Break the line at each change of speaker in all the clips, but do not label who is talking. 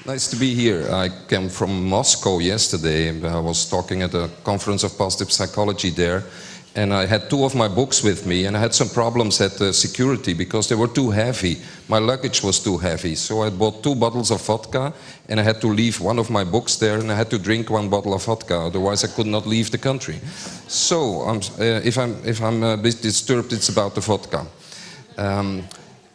Nice to be here. I came from Moscow yesterday. I was talking at a conference of positive psychology there, and I had two of my books with me, and I had some problems at the security because they were too heavy. My luggage was too heavy, so I bought 2 bottles of vodka, and I had to leave one of my books there, and I had to drink 1 bottle of vodka, otherwise I could not leave the country. So if I'm a bit disturbed, it's about the vodka.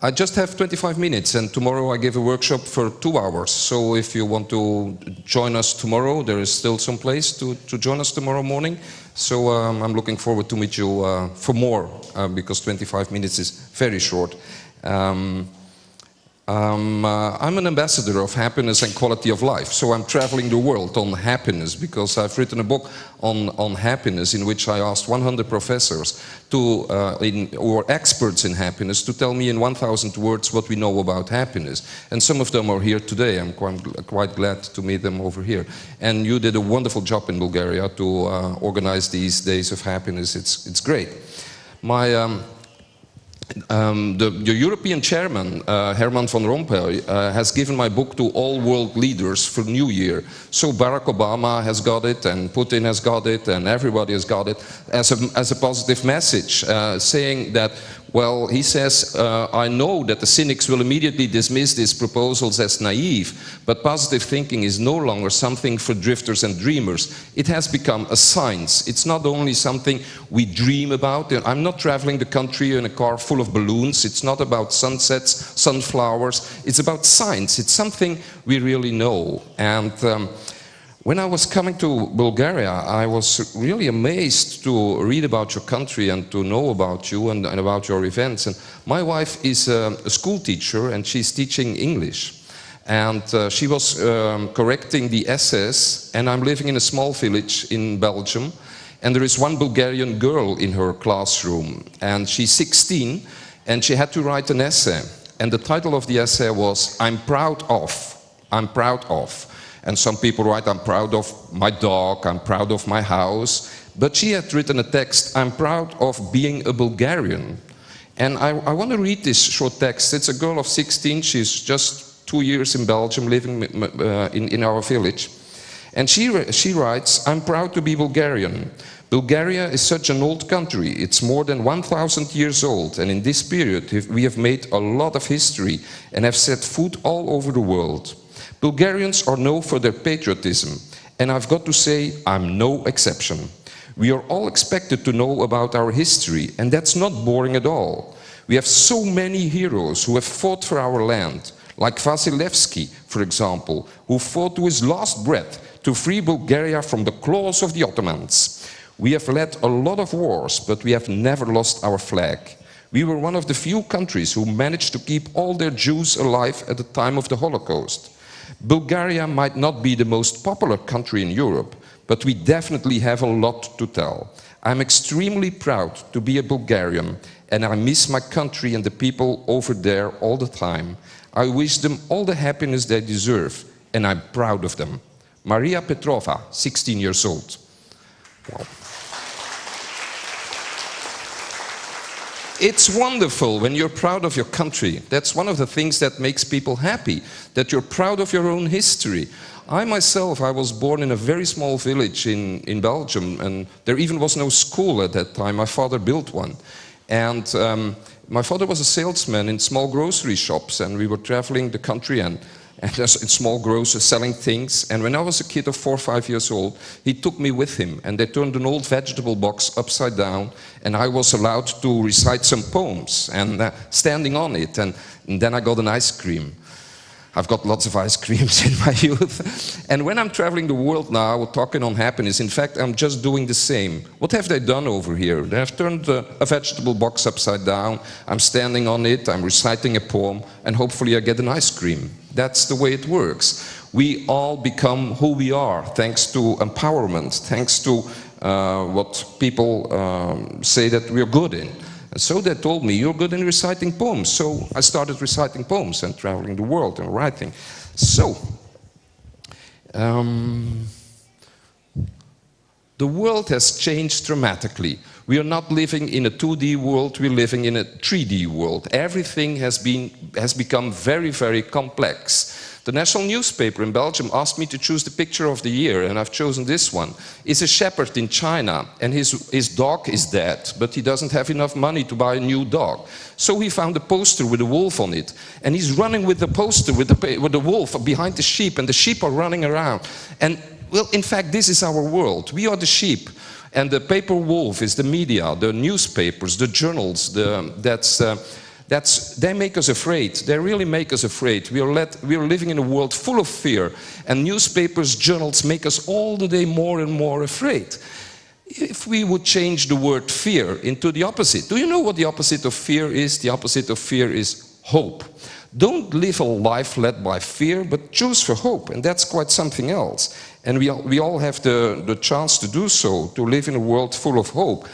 I just have 25 minutes, and tomorrow I give a workshop for 2 hours. So if you want to join us tomorrow, there is still some place to join us tomorrow morning. So I'm looking forward to meet you for more, because 25 minutes is very short. I'm an ambassador of happiness and quality of life, so I'm traveling the world on happiness, because I've written a book on happiness in which I asked 100 professors or experts in happiness to tell me in 1,000 words what we know about happiness. And some of them are here today. I'm quite glad to meet them over here. And you did a wonderful job in Bulgaria to organize these days of happiness. It's great. The European chairman, Herman van Rompuy, has given my book to all world leaders for New Year. So Barack Obama has got it, and Putin has got it, and everybody has got it as a positive message, saying that, well, he says, I know that the cynics will immediately dismiss these proposals as naive, but positive thinking is no longer something for drifters and dreamers. It has become a science. It's not only something we dream about. I'm not traveling the country in a car full of balloons. It's not about sunsets, sunflowers. It's about science. It's something we really know. And when I was coming to Bulgaria, I was really amazed to read about your country and to know about you and about your events. And my wife is a school teacher, and she's teaching English. And she was correcting the essays, and I'm living in a small village in Belgium. And there is one Bulgarian girl in her classroom, and she's 16, and she had to write an essay. And the title of the essay was, I'm proud of. I'm proud of. And some people write, I'm proud of my dog, I'm proud of my house. But she had written a text, I'm proud of being a Bulgarian. And I want to read this short text. It's a girl of 16, she's just 2 years in Belgium, living in our village. And she writes, I'm proud to be Bulgarian. Bulgaria is such an old country. It's more than 1,000 years old. And in this period, we have made a lot of history and have set foot all over the world. Bulgarians are known for their patriotism, and I've got to say, I'm no exception. We are all expected to know about our history, and that's not boring at all. We have so many heroes who have fought for our land, like Vasilevsky, for example, who fought to his last breath to free Bulgaria from the claws of the Ottomans. We have led a lot of wars, but we have never lost our flag. We were one of the few countries who managed to keep all their Jews alive at the time of the Holocaust. Bulgaria might not be the most popular country in Europe, but we definitely have a lot to tell. I'm extremely proud to be a Bulgarian, and I miss my country and the people over there all the time. I wish them all the happiness they deserve, and I'm proud of them. Maria Petrova, 16 years old. Wow. It's wonderful when you're proud of your country. That's one of the things that makes people happy, that you're proud of your own history. I myself, I was born in a very small village in Belgium, and there even was no school at that time. My father built one. And my father was a salesman in small grocery shops, and we were traveling the country and in small grocers selling things. And when I was a kid of 4 or 5 years old, he took me with him, and they turned an old vegetable box upside down, and I was allowed to recite some poems and standing on it, and then I got an ice cream. I've got lots of ice creams in my youth. And when I'm traveling the world now, talking on happiness, in fact, I'm just doing the same. What have they done over here? They have turned a vegetable box upside down. I'm standing on it, I'm reciting a poem, and hopefully I get an ice cream. That's the way it works. We all become who we are, thanks to empowerment, thanks to what people say that we're good in. And so they told me, you're good in reciting poems. So I started reciting poems and traveling the world and writing. So, the world has changed dramatically. We are not living in a 2D world, we're living in a 3D world. Everything has become very, very complex. The national newspaper in Belgium asked me to choose the picture of the year, and I've chosen this one. It's a shepherd in China, and his dog is dead, but he doesn't have enough money to buy a new dog. So he found a poster with a wolf on it, and he's running with the poster with the wolf behind the sheep, and the sheep are running around. And, well, in fact, this is our world. We are the sheep. And the paper wolf is the media, the newspapers, the journals. They make us afraid. They really make us afraid. We are living in a world full of fear. And newspapers, journals make us all the day more and more afraid. If we would change the word fear into the opposite. Do you know what the opposite of fear is? The opposite of fear is hope. Don't live a life led by fear, but choose for hope. And that's quite something else. And we all have the chance to do so, to live in a world full of hope.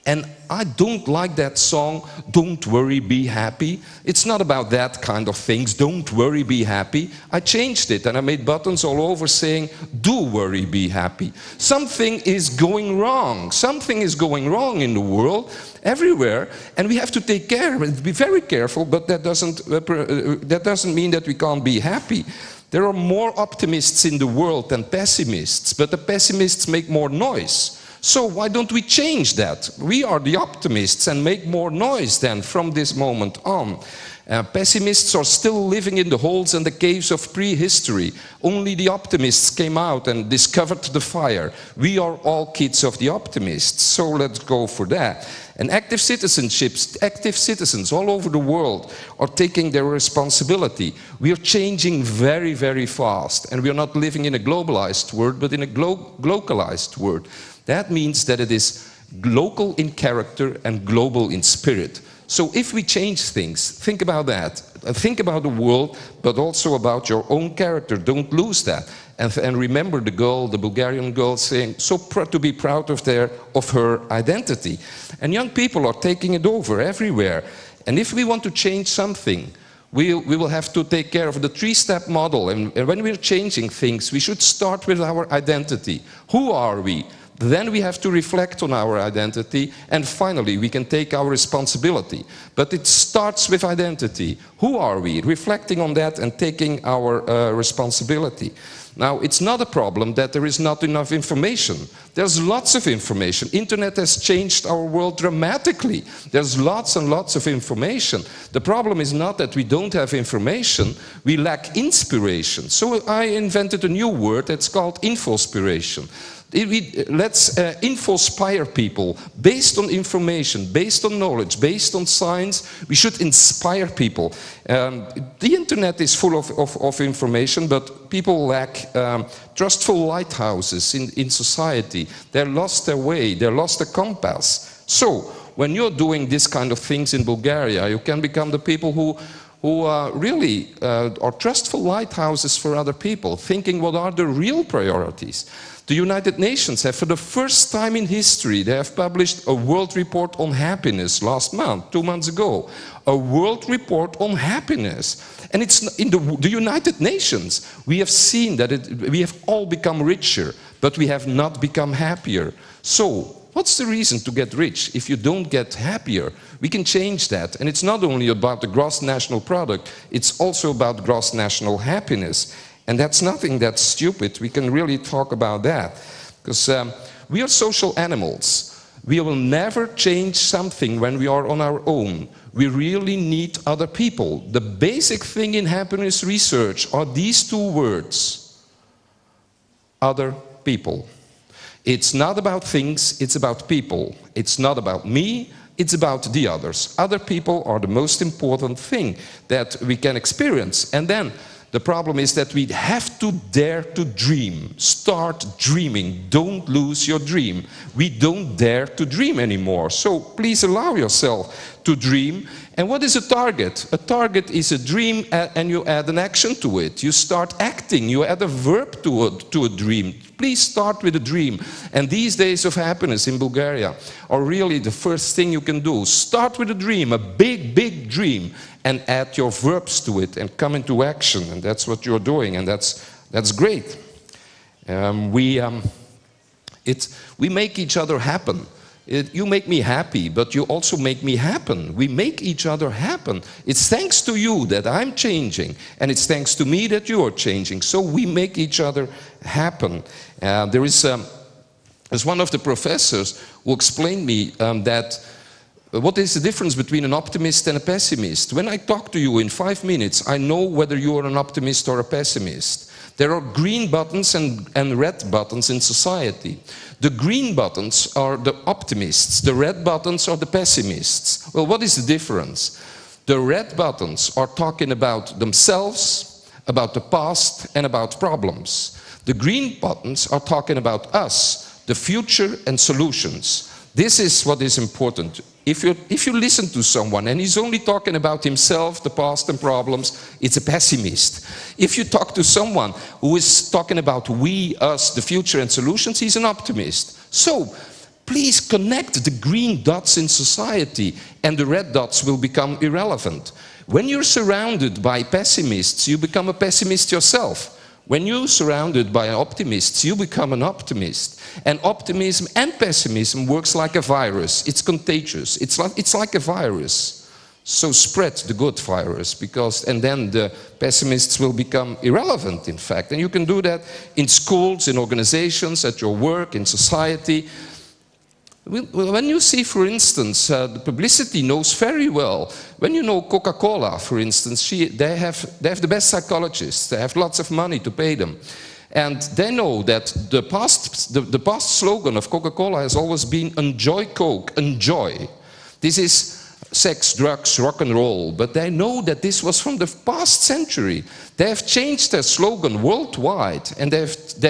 And I don't like that song, Don't Worry, Be Happy. It's not about that kind of things, don't worry, be happy. I changed it and I made buttons all over saying, do worry, be happy. Something is going wrong. Something is going wrong in the world, everywhere, and we have to take care of it, be very careful, but that doesn't mean that we can't be happy. There are more optimists in the world than pessimists, but the pessimists make more noise. So why don't we change that? We are the optimists and make more noise then from this moment on. Pessimists are still living in the holes and the caves of prehistory. Only the optimists came out and discovered the fire. We are all kids of the optimists, so let's go for that. And active citizens all over the world are taking their responsibility. We are changing very, very fast, and we are not living in a globalized world, but in a localized world. That means that it is local in character and global in spirit. So if we change things, think about that. Think about the world, but also about your own character. Don't lose that. And remember the girl, the Bulgarian girl, saying, to be proud of her identity. And young people are taking it over everywhere. And if we want to change something, we will have to take care of the three-step model. And when we're changing things, we should start with our identity. Who are we? Then we have to reflect on our identity, and finally we can take our responsibility. But it starts with identity. Who are we? Reflecting on that and taking our responsibility. Now, it's not a problem that there is not enough information. There's lots of information. Internet has changed our world dramatically. There's lots and lots of information. The problem is not that we don't have information, we lack inspiration. So I invented a new word that's called infospiration. Let's inspire people based on information, based on knowledge, based on science. We should inspire people. The internet is full of information, but people lack trustful lighthouses in society. They lost their way, they lost their compass. So when you're doing this kind of things in Bulgaria, you can become the people who really are trustful lighthouses for other people, thinking what are the real priorities. The United Nations have, for the first time in history, they have published a World Report on Happiness last month, 2 months ago. A World Report on Happiness. And it's in the United Nations. We have seen that we have all become richer, but we have not become happier. So, what's the reason to get rich if you don't get happier? We can change that. And it's not only about the gross national product, it's also about gross national happiness. And that's nothing that's stupid. We can really talk about that. Because we are social animals. We will never change something when we are on our own. We really need other people. The basic thing in happiness research are these two words. Other people. It's not about things, it's about people. It's not about me, it's about the others. Other people are the most important thing that we can experience. And then the problem is that we have to dare to dream. Start dreaming. Don't lose your dream. We don't dare to dream anymore. So please allow yourself to dream. And what is a target? A target is a dream and you add an action to it. You start acting. You add a verb to a dream. Please start with a dream. And these days of happiness in Bulgaria are really the first thing you can do. Start with a dream, a big, big dream, and add your verbs to it and come into action. And that's what you're doing, and that's great. We make each other happen. You make me happy, but you also make me happen. We make each other happen. It's thanks to you that I'm changing, and it's thanks to me that you are changing. So we make each other happen. There's one of the professors who explained me that what is the difference between an optimist and a pessimist? When I talk to you in 5 minutes, I know whether you are an optimist or a pessimist. There are green buttons and red buttons in society. The green buttons are the optimists, the red buttons are the pessimists. Well, what is the difference? The red buttons are talking about themselves, about the past, and about problems. The green buttons are talking about us, the future, and solutions. This is what is important. If you listen to someone and he's only talking about himself, the past and problems, it's a pessimist. If you talk to someone who is talking about we, us, the future and solutions, he's an optimist. So please connect the green dots in society and the red dots will become irrelevant. When you're surrounded by pessimists, you become a pessimist yourself. When you're surrounded by optimists, you become an optimist. And optimism and pessimism works like a virus. It's contagious. It's like a virus. So spread the good virus, and then the pessimists will become irrelevant, in fact. And you can do that in schools, in organizations, at your work, in society. When you see, for instance, the publicity knows very well. When you know Coca-Cola, for instance, they have the best psychologists. They have lots of money to pay them. And they know that the past slogan of Coca-Cola has always been enjoy Coke, enjoy. This is sex, drugs, rock and roll. But they know that this was from the past century. They have changed their slogan worldwide, and they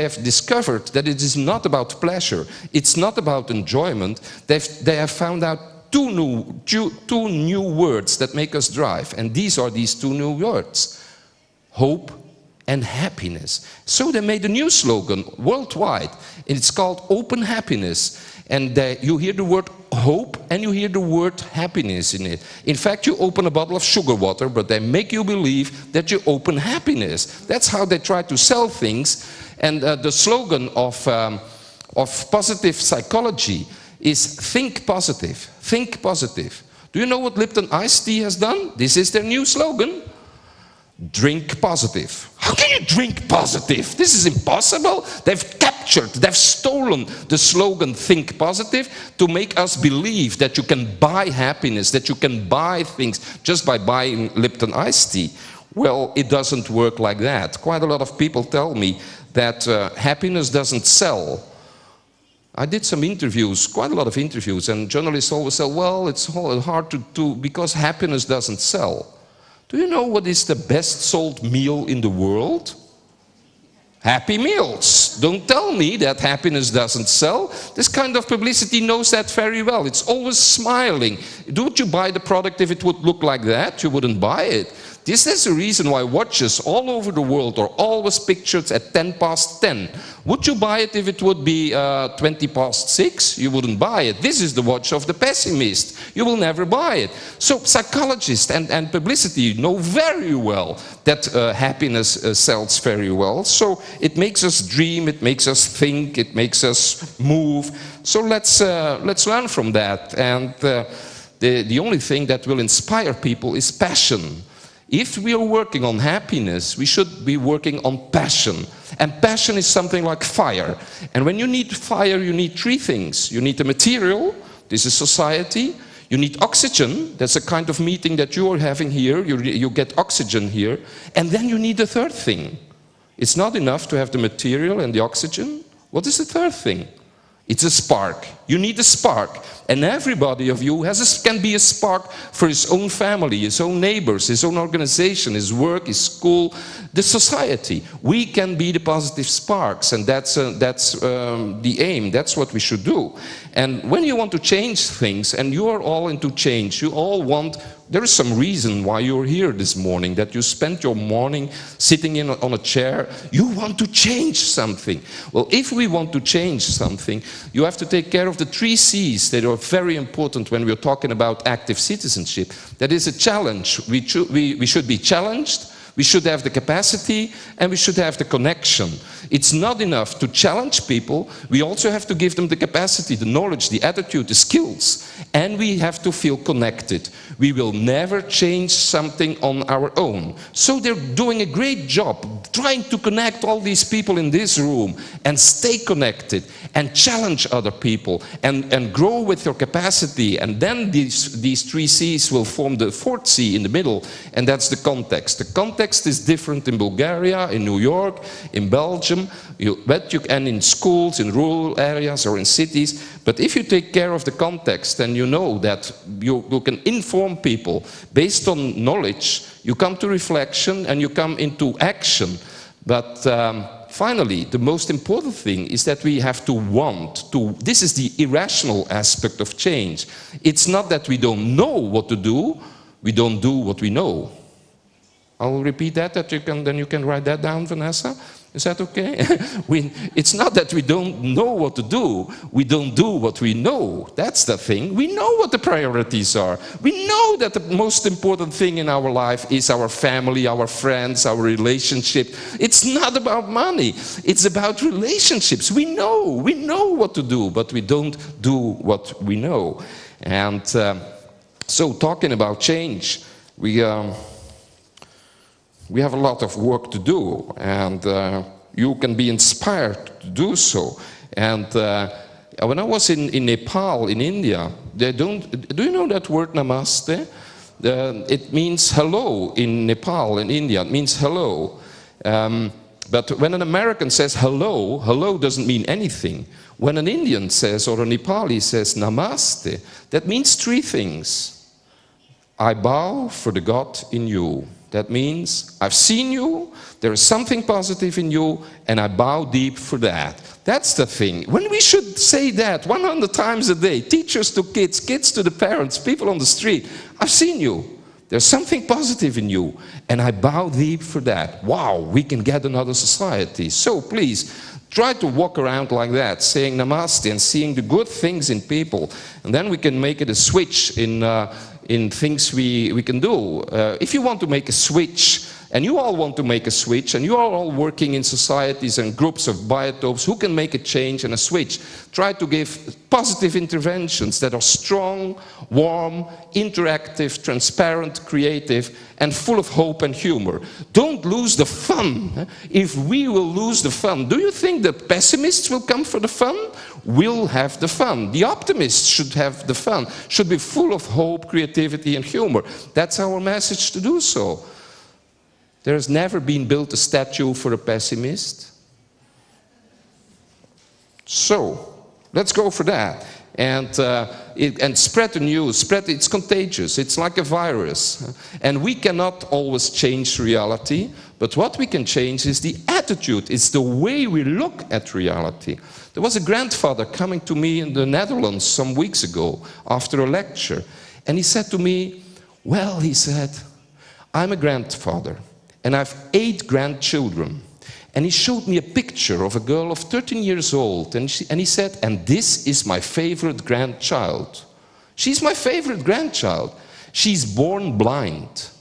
have discovered that it is not about pleasure. It's not about enjoyment. They have found out two new words that make us drive. And these are these two new words: hope and happiness. So they made a new slogan worldwide, and it's called Open Happiness. And you hear the word hope and you hear the word happiness in it. In fact, you open a bottle of sugar water, but they make you believe that you open happiness. That's how they try to sell things. And the slogan of positive psychology is think positive, think positive. Do you know what Lipton iced tea has done? This is their new slogan. Drink positive. How can you drink positive? This is impossible. They've stolen the slogan think positive to make us believe that you can buy happiness, that you can buy things just by buying Lipton iced tea. Well, it doesn't work like that. Quite a lot of people tell me that happiness doesn't sell. I did some interviews, quite a lot of interviews, and journalists always say, well, it's hard to do because happiness doesn't sell. Do you know what is the best sold meal in the world? Happy Meals. Don't tell me that happiness doesn't sell. This kind of publicity knows that very well. It's always smiling. Would you buy the product if it would look like that? You wouldn't buy it. This is the reason why watches all over the world are always pictured at 10:10. Would you buy it if it would be 6:20? You wouldn't buy it. This is the watch of the pessimist. You will never buy it. So psychologists and publicity know very well that happiness sells very well. So it makes us dream, it makes us think, it makes us move. So let's learn from that. And the only thing that will inspire people is passion. If we are working on happiness, we should be working on passion. And passion is something like fire. And when you need fire, you need three things. You need the material, this is society. You need oxygen, that's a kind of meeting that you are having here. You get oxygen here. And then you need the third thing. It's not enough to have the material and the oxygen. What is the third thing? It's a spark. You need a spark. And everybody of you can be a spark for his own family, his own neighbors, his own organization, his work, his school, the society. We can be the positive sparks, and that's the aim. That's what we should do. And when you want to change things, and you are all into change, you all want, there is some reason why you're here this morning, that you spent your morning sitting on a chair. You want to change something. Well, if we want to change something, you have to take care of the 3 C's that are very important when we're talking about active citizenship. That is a challenge. We should be challenged, We should have the capacity and we should have the connection. It's not enough to challenge people. We also have to give them the capacity, the knowledge, the attitude, the skills. And we have to feel connected. We will never change something on our own. So they're doing a great job trying to connect all these people in this room and stay connected and challenge other people and grow with your capacity. And then these three C's will form the fourth C in the middle, and that's the context. The context is different in Bulgaria, in New York, in Belgium, and in schools, in rural areas or in cities. But if you take care of the context and you know that you can inform people based on knowledge, you come to reflection and you come into action. But finally, the most important thing is that we have to want to. This is the irrational aspect of change. It's not that we don't know what to do, we don't do what we know. I'll repeat that, then you can write that down, Vanessa. Is that okay? It's not that we don't know what to do, we don't do what we know. That's the thing. We know what the priorities are. We know that the most important thing in our life is our family, our friends, our relationship. It's not about money, it's about relationships. We know what to do, but we don't do what we know. And so talking about change, we have a lot of work to do, and you can be inspired to do so. And when I was in Nepal, in India, do you know that word namaste? It means hello in Nepal, in India. It means hello. But when an American says hello, hello doesn't mean anything. When an Indian says, or a Nepali says namaste, that means three things. I bow for the God in you. That means I've seen you, there is something positive in you, and I bow deep for that. That's the thing. When we should say that 100 times a day, teachers to kids, kids to the parents, people on the street, I've seen you, there's something positive in you, and I bow deep for that. Wow, we can get another society. So please, try to walk around like that, saying namaste and seeing the good things in people, and then we can make it a switch in things we can do. If you want to make a switch, and you all want to make a switch, and you are all working in societies and groups of biotopes who can make a change and a switch, try to give positive interventions that are strong, warm, interactive, transparent, creative, and full of hope and humor. Don't lose the fun. If we will lose the fun, do you think the pessimists will come for the fun? We'll have the fun. The optimists should have the fun, should be full of hope, creativity, and humor. That's our message to do so. There has never been built a statue for a pessimist. So, let's go for that. And spread the news. It's contagious. It's like a virus. And we cannot always change reality, but what we can change is the attitude. It's the way we look at reality. There was a grandfather coming to me in the Netherlands some weeks ago after a lecture. And he said to me, well, he said, I'm a grandfather. And I have 8 grandchildren. And he showed me a picture of a girl of 13 years old. And he said, and this is my favorite grandchild. She's my favorite grandchild. She's born blind.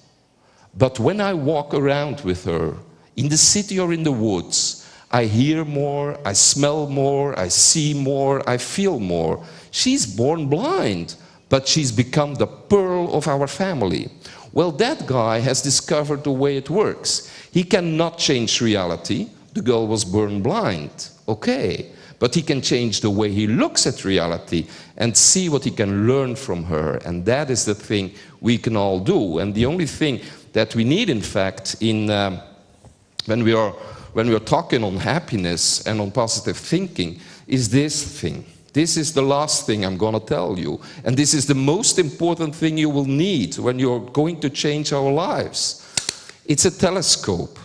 But when I walk around with her, in the city or in the woods, I hear more, I smell more, I see more, I feel more. She's born blind, but she's become the pearl of our family. Well, that guy has discovered the way it works. He cannot change reality. The girl was born blind. Okay. But he can change the way he looks at reality and see what he can learn from her. And that is the thing we can all do. And the only thing that we need, in fact, when we are talking on happiness and on positive thinking, is this thing. This is the last thing I'm going to tell you. And this is the most important thing you will need when you're going to change our lives. It's a telescope.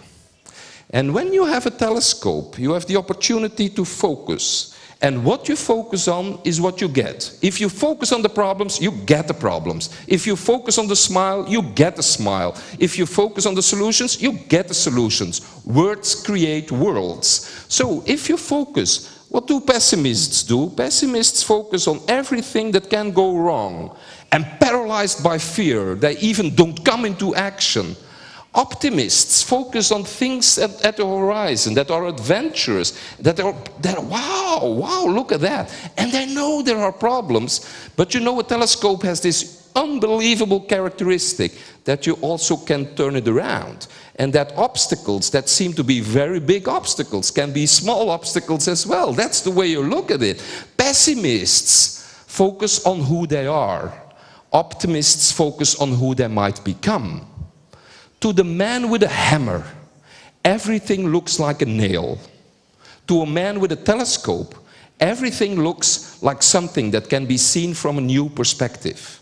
And when you have a telescope, you have the opportunity to focus. And what you focus on is what you get. If you focus on the problems, you get the problems. If you focus on the smile, you get the smile. If you focus on the solutions, you get the solutions. Words create worlds. So if you focus, what do pessimists do? Pessimists focus on everything that can go wrong. And paralyzed by fear, they even don't come into action. Optimists focus on things at the horizon that are adventurous, that are wow, look at that. And they know there are problems, but you know a telescope has this unbelievable characteristic that you also can turn it around. And that obstacles that seem to be very big obstacles can be small obstacles as well. That's the way you look at it. Pessimists focus on who they are. Optimists focus on who they might become. To the man with a hammer, everything looks like a nail. To a man with a telescope, everything looks like something that can be seen from a new perspective.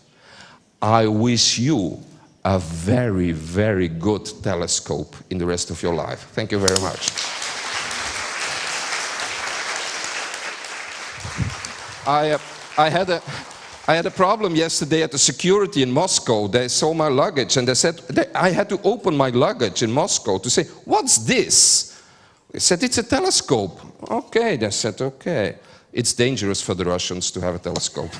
I wish you a very, very good telescope in the rest of your life. Thank you very much. I had a problem yesterday at the security in Moscow. They saw my luggage and they said, I had to open my luggage in Moscow to say, what's this? They said, it's a telescope. Okay, they said, okay. It's dangerous for the Russians to have a telescope.